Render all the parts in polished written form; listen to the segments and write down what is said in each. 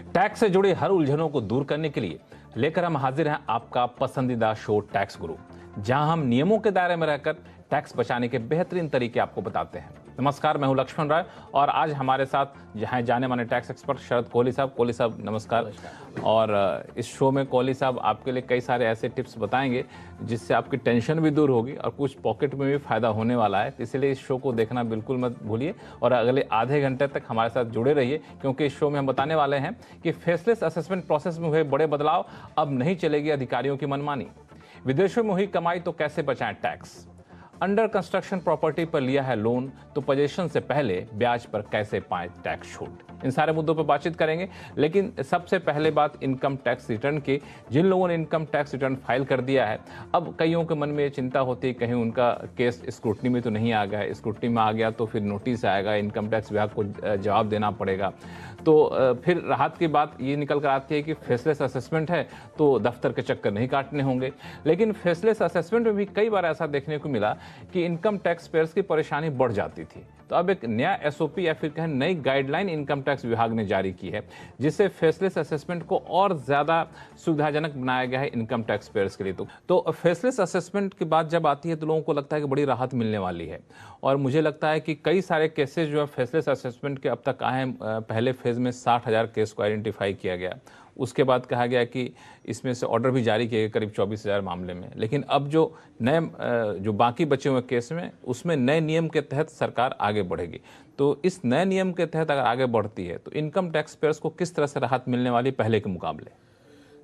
Tax से जुड़ी हर उलझनों को दूर करने के लिए लेकर हम हाजिर हैं आपका पसंदीदा शो टैक्स गुरु, जहां हम नियमों के दायरे में रहकर टैक्स बचाने के बेहतरीन तरीके आपको बताते हैं। नमस्कार, मैं हूं लक्ष्मण राय और आज हमारे साथ जहां जाने माने टैक्स एक्सपर्ट शरद कोहली साहब। कोहली साहब नमस्कार। और इस शो में कोहली साहब आपके लिए कई सारे ऐसे टिप्स बताएंगे जिससे आपकी टेंशन भी दूर होगी और कुछ पॉकेट में भी फायदा होने वाला है। इसलिए इस शो को देखना बिल्कुल मत भूलिए और अगले आधे घंटे तक हमारे साथ जुड़े रहिए, क्योंकि इस शो में हम बताने वाले हैं कि फेसलेस असेसमेंट प्रोसेस में हुए बड़े बदलाव, अब नहीं चलेगी अधिकारियों की मनमानी, विदेशों में हुई कमाई तो कैसे बचाएं टैक्स, अंडर कंस्ट्रक्शन प्रॉपर्टी पर लिया है लोन तो पोजीशन से पहले ब्याज पर कैसे पाएं टैक्स छूट। इन सारे मुद्दों पर बातचीत करेंगे, लेकिन सबसे पहले बात इनकम टैक्स रिटर्न की। जिन लोगों ने इनकम टैक्स रिटर्न फाइल कर दिया है, अब कईयों के मन में ये चिंता होती है कहीं उनका केस स्क्रूटनी में तो नहीं आ गया, स्क्रूटनी में आ गया तो फिर नोटिस आएगा, इनकम टैक्स विभाग को जवाब देना पड़ेगा। तो फिर राहत की बात ये निकल कर आती है कि फेसलेस असेसमेंट है तो दफ्तर के चक्कर नहीं काटने होंगे। लेकिन फेसलेस असेसमेंट में भी कई बार ऐसा देखने को मिला कि इनकम टैक्स पेयर्स की परेशानी बढ़ जाती थी। तो अब एक नया एसओपी या फिर कहें नई गाइडलाइन इनकम टैक्स विभाग ने जारी की है, जिससे फेसलेस असेसमेंट को और ज्यादा सुविधाजनक बनाया गया है इनकम टैक्स पेयर्स के लिए। तो फेसलेस असेसमेंट की बात जब आती है तो लोगों को लगता है कि बड़ी राहत मिलने वाली है, और मुझे लगता है कि कई सारे केसेस जो है फेसलेस असेसमेंट के अब तक आए हैं। पहले फेज में 60,000 केस को आइडेंटिफाई किया गया, उसके बाद कहा गया कि इसमें से ऑर्डर भी जारी किए गए करीब 24,000 मामले में। लेकिन अब जो नए जो बाकी बचे हुए केस में, उसमें नए नियम के तहत सरकार आगे बढ़ेगी। तो इस नए नियम के तहत अगर आगे बढ़ती है तो इनकम टैक्स पेयर्स को किस तरह से राहत मिलने वाली पहले के मुकाबले?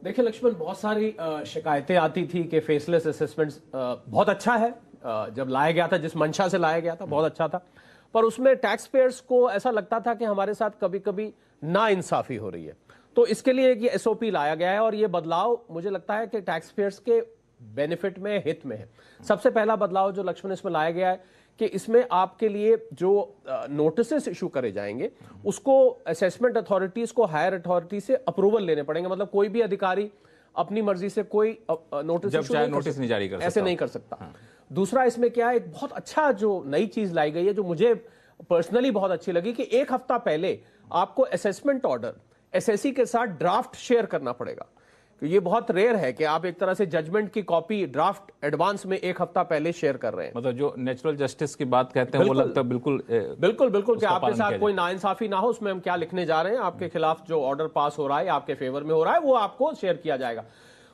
देखिए लक्ष्मण, बहुत सारी शिकायतें आती थी कि फेसलेस असेसमेंट बहुत अच्छा है, जब लाया गया था, जिस मंशा से लाया गया था बहुत अच्छा था, पर उसमें टैक्स पेयर्स को ऐसा लगता था कि हमारे साथ कभी कभी नाइंसाफी हो रही है। तो इसके लिए एक एसओपी लाया गया है और ये बदलाव मुझे लगता है कि टैक्स पेयर्स के बेनिफिट में, हित में है। सबसे पहला बदलाव जो लक्ष्मण इसमें लाया गया है कि इसमें आपके लिए जो नोटिसेस इशू करे जाएंगे उसको असेसमेंट अथॉरिटीज को हायर अथॉरिटी से अप्रूवल लेने पड़ेंगे। मतलब कोई भी अधिकारी अपनी मर्जी से कोई नोटिस नहीं जारी कर सकता, ऐसे नहीं कर सकता। दूसरा इसमें क्या है, एक बहुत अच्छा जो नई चीज लाई गई है जो मुझे पर्सनली बहुत अच्छी लगी, कि एक हफ्ता पहले आपको असेसमेंट ऑर्डर एसएससी के साथ ड्राफ्ट शेयर करना पड़ेगा। तो ये बहुत रेयर है कि आप एक तरह से जजमेंट की कॉपी ड्राफ्ट एडवांस में एक हफ्ता पहले शेयर कर रहे हैं। मतलब जो नेचुरल जस्टिस की बात कहते हैं वो लगता है बिल्कुल कि आपके साथ कोई नाइंसाफी ना हो, उसमें हम क्या लिखने जा रहे हैं, आपके खिलाफ जो ऑर्डर पास हो रहा है, आपके फेवर में हो रहा है, वो आपको शेयर किया जाएगा।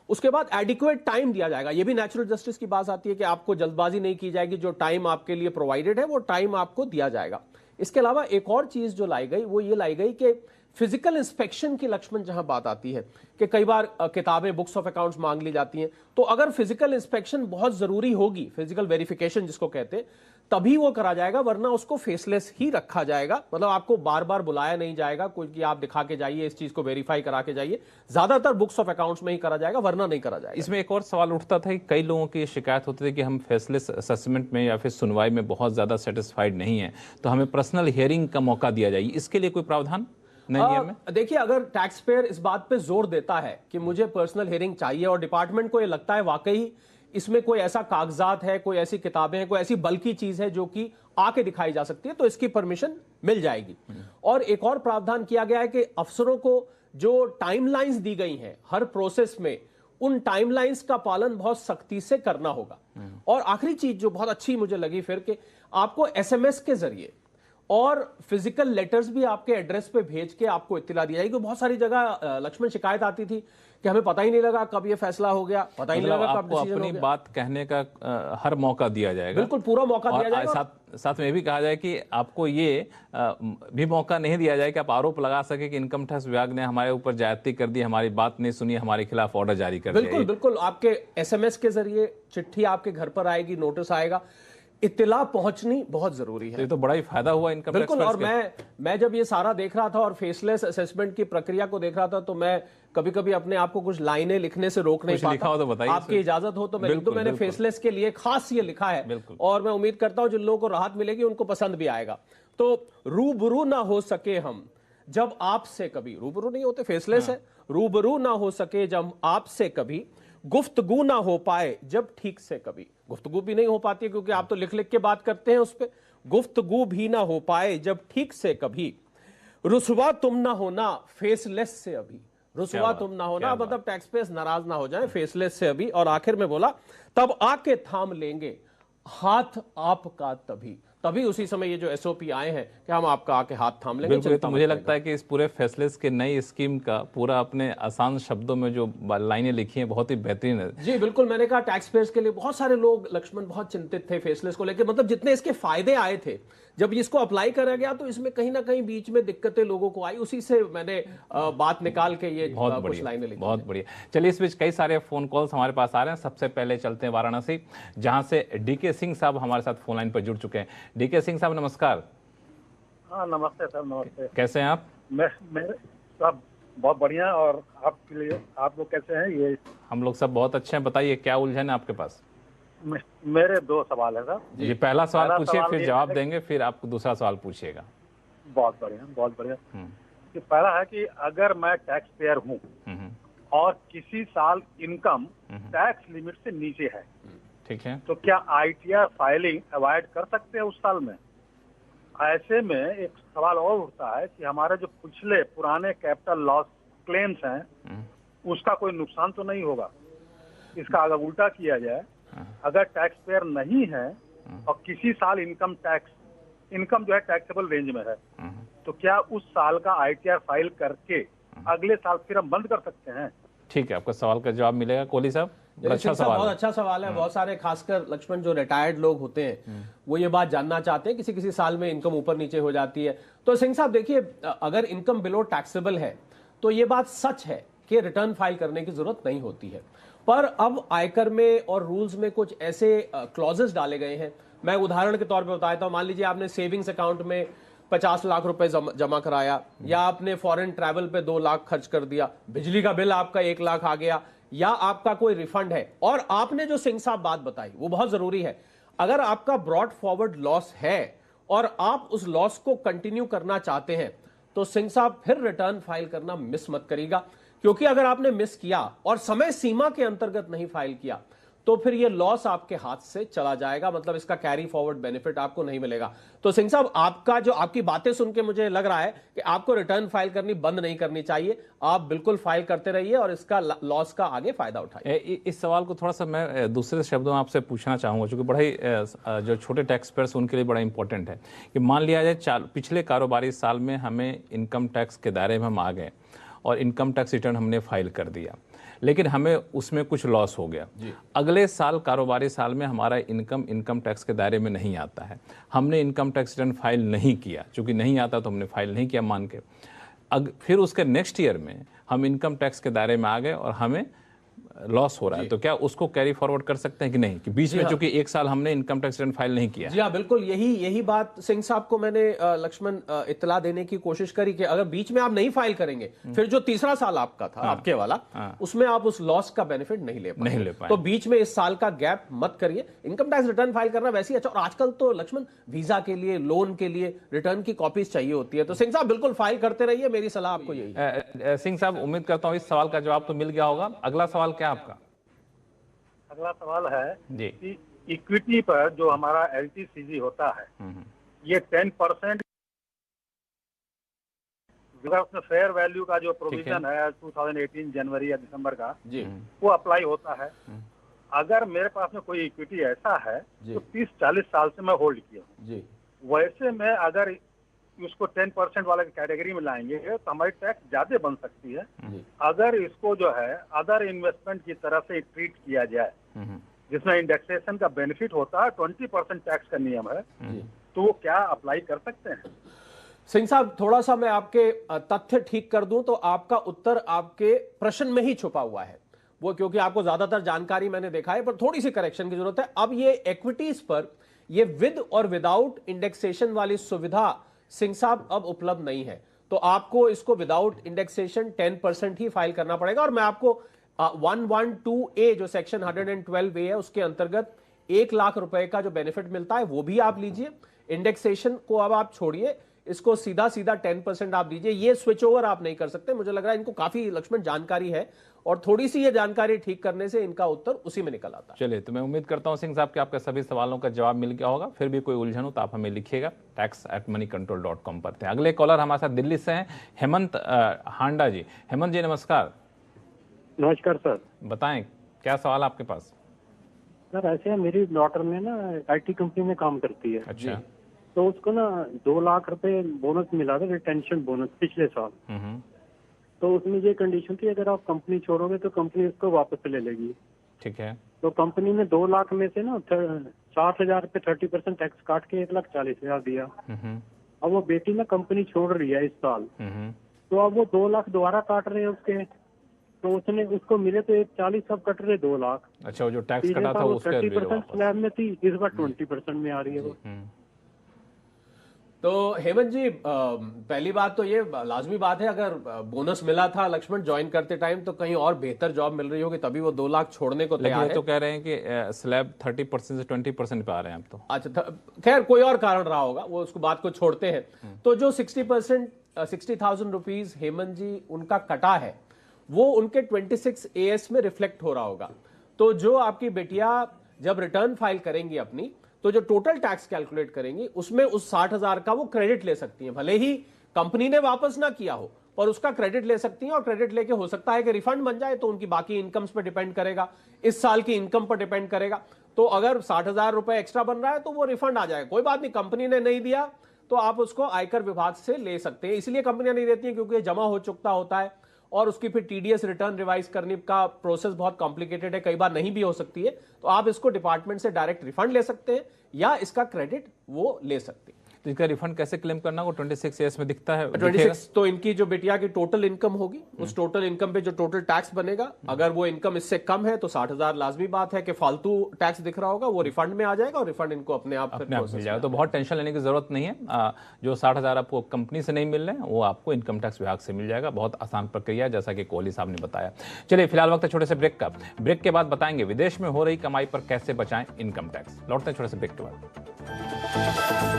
उसके बाद एडिक्वेट टाइम दिया जाएगा। ये भी नेचुरल जस्टिस की बात आती है कि आपको जल्दबाजी नहीं की जाएगी, जो टाइम आपके लिए प्रोवाइडेड है वो टाइम आपको दिया जाएगा। इसके अलावा एक और चीज जो लाई गई वो ये लाई गई कि फिजिकल इंस्पेक्शन की लक्ष्मण जहां बात आती है कि कई बार किताबें, बुक्स ऑफ अकाउंट्स मांग ली जाती हैं, तो अगर फिजिकल इंस्पेक्शन बहुत जरूरी होगी, फिजिकल वेरिफिकेशन जिसको कहते हैं, तभी वो करा जाएगा, वरना उसको फेसलेस ही रखा जाएगा। मतलब आपको बार बार बुलाया नहीं जाएगा कोई कि आप दिखा के जाइए, इस चीज को वेरीफाई करा के जाइए। ज्यादातर बुक्स ऑफ अकाउंट्स में ही करा जाएगा, वरना नहीं करा जाएगा। इसमें एक और सवाल उठता था कि कई लोगों की शिकायत होती थी कि हम फेसलेस असेसमेंट में या फिर सुनवाई में बहुत ज्यादा सेटिस्फाइड नहीं है, तो हमें पर्सनल हियरिंग का मौका दिया जाए। इसके लिए कोई प्रावधान नियम में? देखिए, अगर टैक्स पेयर इस बात पे जोर देता है कि मुझे पर्सनल हियरिंग चाहिए और डिपार्टमेंट को ये लगता है वाकई इसमें कोई ऐसा कागजात है, कोई ऐसी किताबें हैं, कोई ऐसी बल्कि चीज है जो कि आके दिखाई जा सकती है, तो इसकी परमिशन मिल जाएगी। और एक और प्रावधान किया गया है कि अफसरों को जो टाइमलाइंस दी गई हैं हर प्रोसेस में, उन टाइमलाइंस का पालन बहुत सख्ती से करना होगा। और आखिरी चीज जो बहुत अच्छी मुझे लगी फिर, कि आपको एसएमएस के जरिए और फिजिकल लेटर्स भी आपके एड्रेस पे भेज के आपको इत्तला दी जाएगी। बहुत सारी जगह लक्ष्मण शिकायत आती थी कि हमें पता ही नहीं लगा कब ये फैसला हो गया, पता ही नहीं लगा कब डिसीजन हो गया। अपनी बात कहने का हर मौका दिया जाएगा, बिल्कुल पूरा मौका दिया जाएगा। साथ में ये भी कहा जाए कि आपको ये भी मौका नहीं दिया जाए कि आप आरोप लगा सके कि इनकम टैक्स विभाग ने हमारे ऊपर ज्यादती कर दी, हमारी बात नहीं सुनी, हमारे खिलाफ ऑर्डर जारी कर दिया। बिल्कुल आपके एसएमएस के जरिए चिट्ठी आपके घर पर आएगी, नोटिस आएगा, इत्तला पहुंचनी बहुत जरूरी है। ये तो बड़ा ही फायदा हुआ इनकम टैक्स। बिल्कुल। और मैं जब ये सारा देख रहा था और फेसलेस असेसमेंट की प्रक्रिया को देख रहा था, तो मैं कभी कभी अपने आप को कुछ लाइनें लिखने से रोक नहीं पाता। लिखा हो तो बताइए, आपकी इजाजत हो तो मैं लिख दूं। मैंने फेसलेस के लिए खास ये लिखा है और मैं उम्मीद करता हूं जिन लोगों को राहत मिलेगी उनको पसंद भी आएगा। तो रूबरू ना हो सके हम जब आपसे कभी, रूबरू नहीं होते, फेसलेस है, रूबरू ना हो सके जब आपसे कभी, गुफ्तगू ना हो पाए जब ठीक से कभी। गुफ्तगू भी नहीं हो पाती है क्योंकि आप तो लिख लिख के बात करते हैं उस पर। गुफ्तगू भी ना हो पाए जब ठीक से कभी, रुसवा तुम ना होना फेसलेस से अभी, रुसवा बात, तुम ना होना, क्या मतलब टैक्स पेयर्स नाराज ना हो जाएं फेसलेस से अभी। और आखिर में बोला तब आके थाम लेंगे हाथ आपका तभी, तभी उसी समय ये जो एसओपी आए हैं कि हम आपका आके हाथ थाम लेंगे। बिल्कुल, तो मुझे लगता है कि इस पूरे फैसले के नई स्कीम का पूरा अपने आसान शब्दों में जो लाइनें लिखी हैं बहुत ही बेहतरीन है। जी बिल्कुल, मैंने कहा टैक्स पेयर्स के लिए बहुत सारे लोग लक्ष्मण बहुत चिंतित थे फेसलेस को लेकर, मतलब जितने इसके फायदे आए थे, जब इसको अप्लाई करा गया तो इसमें कहीं ना कहीं बीच में दिक्कतें लोगों को आई, उसी से मैंने बात निकाल के ये कुछ लाइनें लिखी। बहुत बढ़िया। चलिए, इस बीच कई सारे फोन कॉल्स हमारे पास आ रहे हैं। सबसे पहले चलते हैं वाराणसी, जहां से डीके सिंह साहब हमारे साथ फोन लाइन पर जुड़ चुके हैं। डीके सिंह साहब नमस्कार। हाँ नमस्ते सर, नमस्ते। कैसे हैं आप? मैं सब बहुत बढ़िया, और आपके लिए, आप लोग कैसे हैं? ये हम लोग सब बहुत अच्छे हैं। बताइए क्या उलझन है आपके पास? मेरे दो सवाल है सर। जी, पहला सवाल पूछिए, फिर जवाब है देंगे, फिर आपको दूसरा सवाल पूछिएगा। बहुत बढ़िया, बहुत बढ़िया। कि पहला है कि अगर मैं टैक्स पेयर हूँ और किसी साल इनकम टैक्स लिमिट से नीचे है, ठीक है, तो क्या ITR फाइलिंग अवॉइड कर सकते हैं उस साल में? ऐसे में एक सवाल और उठता है कि हमारे जो पिछले पुराने कैपिटल लॉस क्लेम्स हैं उसका कोई नुकसान तो नहीं होगा? इसका अगर उल्टा किया जाए, अगर टैक्स पेयर नहीं है और किसी साल इनकम जो है टैक्सेबल रेंज में है, तो क्या उस साल का ITR फाइल करके अगले साल फिर हम बंद कर सकते हैं? ठीक है, आपका सवाल का जवाब मिलेगा। कोहली साहब, अच्छा सवाल, बहुत अच्छा सवाल है। बहुत सारे खासकर लक्ष्मण जो रिटायर्ड लोग होते हैं वो ये बात जानना चाहते हैं, किसी किसी साल में इनकम ऊपर नीचे हो जाती है। तो सिंह साहब देखिए, अगर इनकम बिलो टैक्सेबल है तो ये बात सच है कि रिटर्न फाइल करने की जरूरत नहीं होती है, पर अब आयकर में और रूल्स में कुछ ऐसे क्लॉजेस डाले गए हैं। मैं उदाहरण के तौर पे बताता हूं, मान लीजिए आपने सेविंग्स अकाउंट में 50 लाख रुपए जमा कराया, या आपने फॉरेन ट्रैवल पे 2 लाख खर्च कर दिया, बिजली का बिल आपका 1 लाख आ गया, या आपका कोई रिफंड है, और आपने जो सिंह साहब बात बताई वो बहुत जरूरी है। अगर आपका ब्रॉड फॉरवर्ड लॉस है और आप उस लॉस को कंटिन्यू करना चाहते हैं, तो सिंह साहब फिर रिटर्न फाइल करना मिस मत करिएगा, क्योंकि अगर आपने मिस किया और समय सीमा के अंतर्गत नहीं फाइल किया तो फिर ये लॉस आपके हाथ से चला जाएगा, मतलब इसका कैरी फॉरवर्ड बेनिफिट आपको नहीं मिलेगा। तो सिंह साहब, आपकी बातें सुन के मुझे लग रहा है कि आपको रिटर्न फाइल करनी बंद नहीं करनी चाहिए, आप बिल्कुल फाइल करते रहिए और इसका लॉस का आगे फायदा उठाइए। इस सवाल को थोड़ा सा मैं दूसरे शब्दों में आपसे पूछना चाहूंगा, क्योंकि बड़ा ही जो छोटे टैक्स पेयर्स उनके लिए बड़ा इंपॉर्टेंट है कि मान लिया जाए पिछले कारोबारी साल में हमें इनकम टैक्स के दायरे में हम आ गए और इनकम टैक्स रिटर्न हमने फाइल कर दिया, लेकिन हमें उसमें कुछ लॉस हो गया। अगले साल कारोबारी साल में हमारा इनकम टैक्स के दायरे में नहीं आता है, हमने इनकम टैक्स रिटर्न फाइल नहीं किया, चूंकि नहीं आता तो हमने फाइल नहीं किया मान के, फिर उसके नेक्स्ट ईयर में हम इनकम टैक्स के दायरे में आ गए और हमें लॉस हो रहा है, तो क्या उसको कैरी फॉरवर्ड कर सकते हैं कि नहीं, कि बीच में चूंकि 1 साल हमने इनकम टैक्स रिटर्न फाइल नहीं किया? जी हाँ, बिल्कुल यही बात सिंह साहब को मैंने लक्ष्मण इत्तला देने की कोशिश करी कि अगर बीच में आप नहीं फाइल करेंगे, फिर जो तीसरा साल आपका था, आपके वाला, उसमें आप उस लॉस का बेनिफिट नहीं ले पाए। तो बीच में इस साल का गैप मत करिए। इनकम टैक्स रिटर्न फाइल करना वैसे ही अच्छा, और आजकल तो लक्ष्मण वीजा के लिए, लोन के लिए रिटर्न की कॉपीज चाहिए होती है, तो सिंह साहब बिल्कुल फाइल करते रहिए, मेरी सलाह आपको यही है। सिंह साहब, उम्मीद करता हूँ इस सवाल का जवाब तो मिल गया होगा। अगला सवाल क्या आपका? अगला सवाल है जी, कि इक्विटी पर जो हमारा LTCG होता है, ये 10% उसमें फेयर वैल्यू का जो प्रोविजन है 2018 जनवरी या दिसंबर का, जी, वो अप्लाई होता है। अगर मेरे पास में कोई इक्विटी ऐसा है तो 30-40 साल से मैं होल्ड किया हूँ जी, वैसे में अगर उसको 10% वाले कैटेगरी में लाएंगे तो हमारी टैक्स ज्यादा बन सकती है। अगर इसको जो है अदर इन्वेस्टमेंट की तरह से ट्रीट किया जाए, जिसमें इंडेक्सेशन का बेनिफिट होता है, 20% टैक्स का नियम है, तो वो क्या अप्लाई कर सकते हैं? सिंह साहब, थोड़ा सा मैं आपके तथ्य ठीक कर दूं तो आपका उत्तर आपके प्रश्न में ही छुपा हुआ है, वो क्योंकि आपको ज्यादातर जानकारी मैंने देखा है, पर थोड़ी सी करेक्शन की जरूरत है। अब ये इक्विटीज पर ये विद और विदाउट इंडेक्सेशन वाली सुविधा सिंह साहब अब उपलब्ध नहीं है, तो आपको इसको विदाउट इंडेक्सेशन 10% ही फाइल करना पड़ेगा। और मैं आपको 112A जो सेक्शन 112A है उसके अंतर्गत 1 लाख रुपए का जो बेनिफिट मिलता है वो भी आप लीजिए। इंडेक्सेशन को अब आप छोड़िए, इसको सीधा सीधा 10% आप दीजिए। ये स्विच ओवर आप नहीं कर सकते। मुझे लग रहा है इनको काफी लक्ष्मण जानकारी है और थोड़ी सी ये जानकारी ठीक करने से इनका उत्तर उसी में निकल आता है। चलिए, तो मैं उम्मीद करता हूं सिंह साहब कि आपके सभी सवालों का जवाब मिल गया होगा। फिर भी कोई उलझन हो तो आप हमें लिखिएगा tax@moneycontrol.com पर। अगले कॉलर हमारे साथ दिल्ली से हैं, हेमंत हांडा जी। हेमंत जी नमस्कार। नमस्कार सर। बताएं क्या सवाल आपके पास? सर ऐसे है, मेरी डॉटर में ना आईटी कंपनी में काम करती है। अच्छा। तो उसको ना 2 लाख रुपए बोनस मिला था, रिटेंशन बोनस पिछले साल। तो उसमें ये कंडीशन थी, अगर आप कंपनी छोड़ोगे तो कंपनी उसको वापस ले लेगी। ठीक है। तो कंपनी ने 2 लाख में से ना 60,000 पे 30% टैक्स काट के 1,40,000 दिया। अब वो बेटी ना कंपनी छोड़ रही है इस साल, तो अब वो 2 लाख दोबारा काट रहे हैं उसके। तो उसने उसको मिले तो 1,40 अब कट रहे 2 लाख। अच्छा, वो जो टैक्स कटा था उसका 30% स्लैब में थी, इस बार 20% में आ रही है वो। तो हेमंत जी, पहली बात तो ये लाजमी बात है, अगर बोनस मिला था लक्ष्मण ज्वाइन करते टाइम तो कहीं और बेहतर जॉब मिल रही होगी, तभी वो 2 लाख छोड़ने को तैयार है। तो कह रहे हैं कि स्लैब 30% से 20% पे आ रहे हैं अब तो। अच्छा, खैर कोई और कारण रहा होगा, वो उसको बात को छोड़ते हैं। तो जो 60,000 रुपीज हेमंत जी उनका कटा है वो उनके 26 AS में रिफ्लेक्ट हो रहा होगा। तो जो आपकी बेटिया जब रिटर्न फाइल करेंगी अपनी, तो जो टोटल टैक्स कैलकुलेट करेंगी उसमें उस 60,000 का वो क्रेडिट ले सकती हैं। भले ही कंपनी ने वापस ना किया हो पर उसका क्रेडिट ले सकती हैं, और क्रेडिट लेके हो सकता है कि रिफंड बन जाए, तो उनकी बाकी इनकम्स पर डिपेंड करेगा, इस साल की इनकम पर डिपेंड करेगा। तो अगर 60,000 रुपए एक्स्ट्रा बन रहा है तो वो रिफंड आ जाएगा, कोई बात नहीं। कंपनी ने नहीं दिया तो आप उसको आयकर विभाग से ले सकते हैं। इसलिए कंपनियां नहीं देती हैं क्योंकि जमा हो चुका होता है और उसकी फिर TDS रिटर्न रिवाइज करने का प्रोसेस बहुत कॉम्प्लिकेटेड है, कई बार नहीं भी हो सकती है। तो आप इसको डिपार्टमेंट से डायरेक्ट रिफंड ले सकते हैं या इसका क्रेडिट वो ले सकते हैं। तो इसका रिफंड कैसे क्लेम करना, वो 26 AS में दिखता है? 26 तो इनकी जो बिटिया की टोटल इनकम होगी, उस टोटल इनकम पे जो टोटल टैक्स बनेगा, अगर वो इनकम इससे कम है तो 60,000 लाजमी बात है कि फालतू टैक्स दिख रहा होगा, वो रिफंड में आ जाएगा और रिफंड इनको अपने आप मिल जाएगा। तो बहुत टेंशन लेने की जरूरत नहीं है। जो 60,000 आपको कंपनी से नहीं मिल रहे हैं वो आपको इनकम टैक्स विभाग से मिल जाएगा। बहुत आसान प्रक्रिया है, जैसा कि कोहली साहब ने बताया। चलिए, फिलहाल वक्त है छोटे से ब्रेक का। ब्रेक के बाद बताएंगे विदेश में हो रही कमाई पर कैसे बचाएं इनकम टैक्स। लौटते हैं छोटे से ब्रेक के बाद।